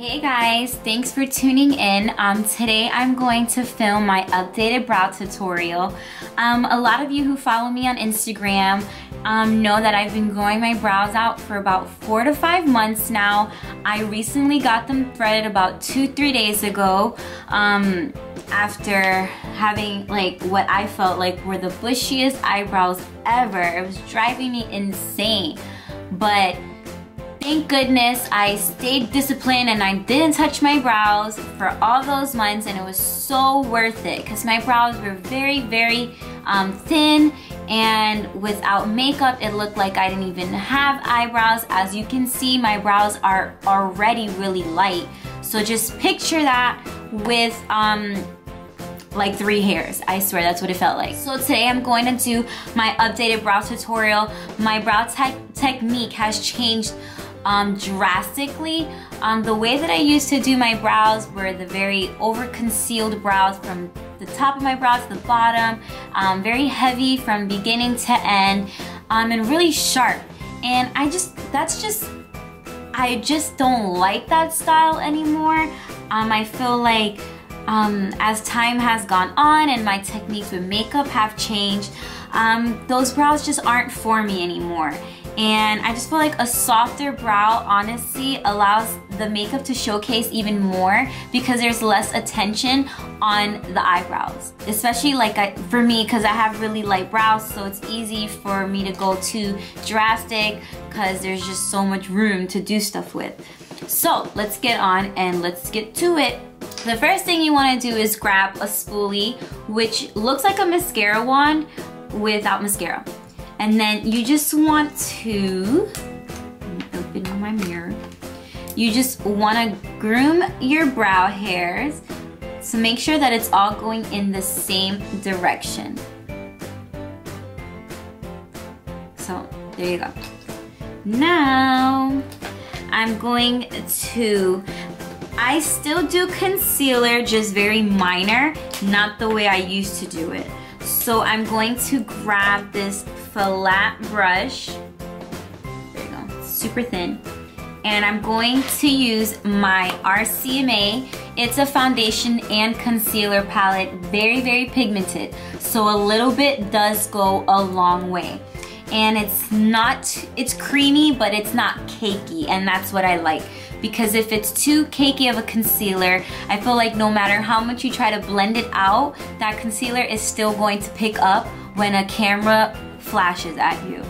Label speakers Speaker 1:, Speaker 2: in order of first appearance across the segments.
Speaker 1: Hey guys, thanks for tuning in. Today I'm going to film my updated brow tutorial. A lot of you who follow me on Instagram know that I've been growing my brows out for about 4 to 5 months now. I recently got them threaded about 2-3 days ago after having like what I felt like were the bushiest eyebrows ever. It was driving me insane, but thank goodness I stayed disciplined and I didn't touch my brows for all those months, and it was so worth it because my brows were very thin, and without makeup it looked like I didn't even have eyebrows. As you can see, my brows are already really light, so just picture that with like 3 hairs. I swear that's what it felt like. So today I'm going to do my updated brow tutorial. My brow technique has changed drastically. The way that I used to do my brows were the very over concealed brows from the top of my brow to the bottom, very heavy from beginning to end, and really sharp. And I just don't like that style anymore. I feel like as time has gone on and my techniques with makeup have changed, those brows just aren't for me anymore. And I just feel like a softer brow honestly allows the makeup to showcase even more because there's less attention on the eyebrows. Especially like for me, because I have really light brows, so it's easy for me to go too drastic because there's just so much room to do stuff with. So let's get on and let's get to it. The first thing you want to do is grab a spoolie, which looks like a mascara wand without mascara. And then you just want to, open my mirror, you just want to groom your brow hairs. So make sure that it's all going in the same direction. So there you go. Now I'm going to, I still do concealer, just very minor, not the way I used to do it. So I'm going to grab this flat brush, there you go, super thin, and I'm going to use my RCMA. It's a foundation and concealer palette, very pigmented, so a little bit does go a long way. And it's creamy, but it's not cakey, and that's what I like. Because if it's too cakey of a concealer, I feel like no matter how much you try to blend it out, that concealer is still going to pick up when a camera flashes at you.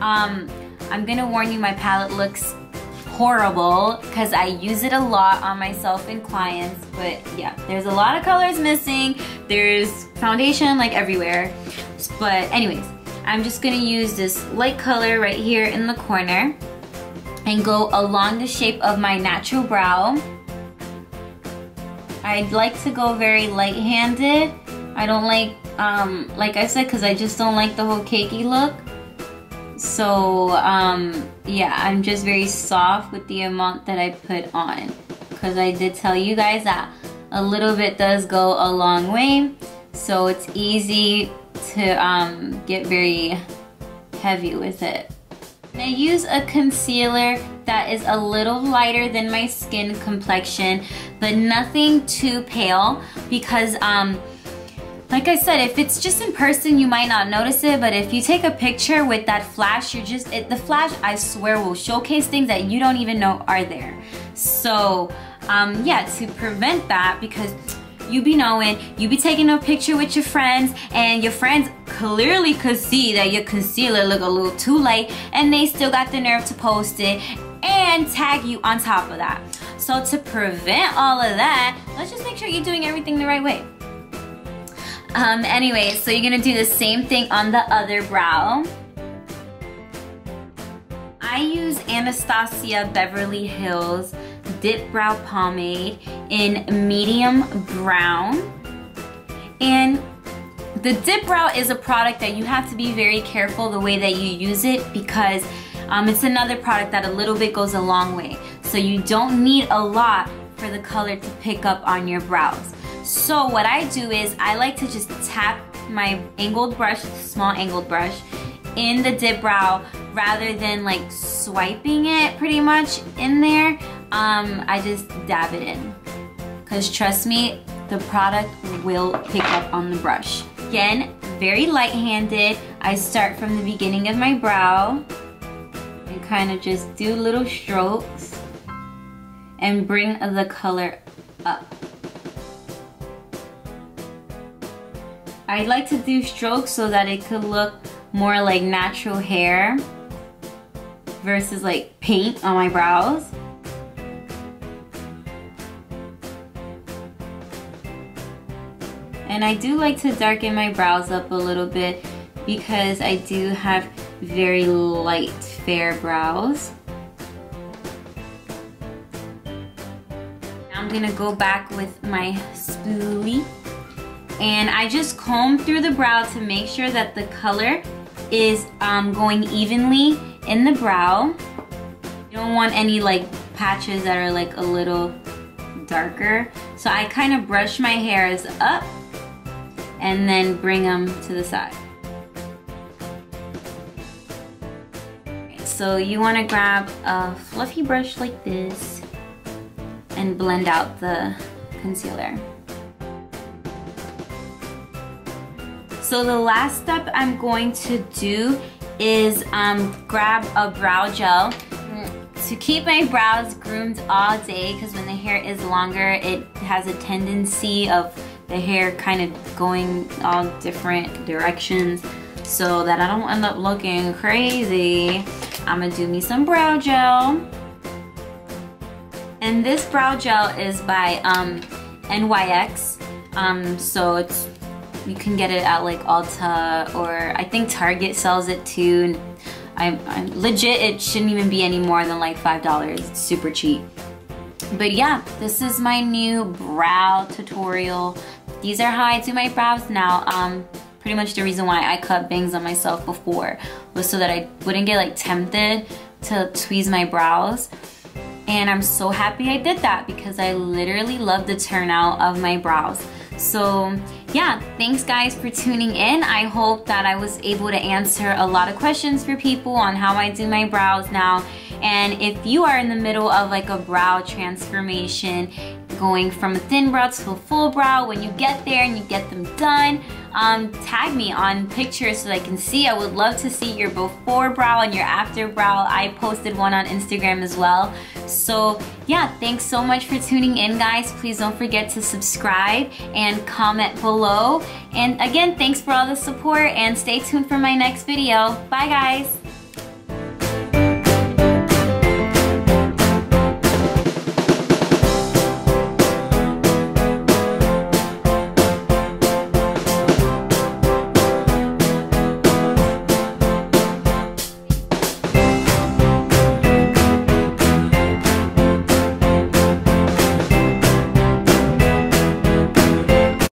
Speaker 1: I'm gonna warn you, my palette looks horrible because I use it a lot on myself and clients, but yeah, there's a lot of colors missing. There's foundation like everywhere. But anyways, I'm just gonna use this light color right here in the corner and go along the shape of my natural brow. I'd like to go very light-handed. I don't like I said, because I just don't like the whole cakey look. So yeah, I'm just very soft with the amount that I put on, because I did tell you guys that a little bit does go a long way, so it's easy to get very heavy with it. I use a concealer that is a little lighter than my skin complexion, but nothing too pale, because like I said, if it's just in person, you might not notice it, but if you take a picture with that flash, the flash, I swear, will showcase things that you don't even know are there. So yeah, to prevent that, because you be knowing, you be taking a picture with your friends, and your friends clearly could see that your concealer look a little too light, and they still got the nerve to post it and tag you on top of that. So to prevent all of that, let's just make sure you're doing everything the right way. Anyway, so you're gonna do the same thing on the other brow. I use Anastasia Beverly Hills Dip Brow Pomade in medium brown. And the Dip Brow is a product that you have to be very careful the way that you use it, because it's another product that a little bit goes a long way. So you don't need a lot for the color to pick up on your brows. So what I do is I like to just tap my angled brush, it's a small angled brush, in the dip brow rather than like swiping it pretty much in there. I just dab it in. Because trust me, the product will pick up on the brush. Again, very light-handed. I start from the beginning of my brow and kind of just do little strokes and bring the color up. I like to do strokes so that it could look more like natural hair versus like paint on my brows. And I do like to darken my brows up a little bit because I do have very light fair brows. Now I'm gonna go back with my spoolie and I just comb through the brow to make sure that the color is going evenly in the brow. You don't want any like patches that are like a little darker. So I kind of brush my hairs up and then bring them to the side. So you want to grab a fluffy brush like this and blend out the concealer. So the last step I'm going to do is grab a brow gel to keep my brows groomed all day, because when the hair is longer it has a tendency of the hair kind of going all different directions, so that I don't end up looking crazy. I'm gonna do me some brow gel. And this brow gel is by NYX. So you can get it at like Ulta, or I think Target sells it too. I'm legit, it shouldn't even be any more than like $5. It's super cheap. But yeah, this is my new brow tutorial. These are how I do my brows now. Pretty much the reason why I cut bangs on myself before was so that I wouldn't get like tempted to tweeze my brows. And I'm so happy I did that because I literally love the turnout of my brows. So yeah, thanks guys for tuning in. I hope that I was able to answer a lot of questions for people on how I do my brows now. And if you are in the middle of like a brow transformation, going from a thin brow to a full brow, when you get there and you get them done, tag me on pictures so I can see. I would love to see your before brow and your after brow. I posted one on Instagram as well. So yeah, thanks so much for tuning in guys. Please don't forget to subscribe and comment below. And again, thanks for all the support and stay tuned for my next video. Bye guys.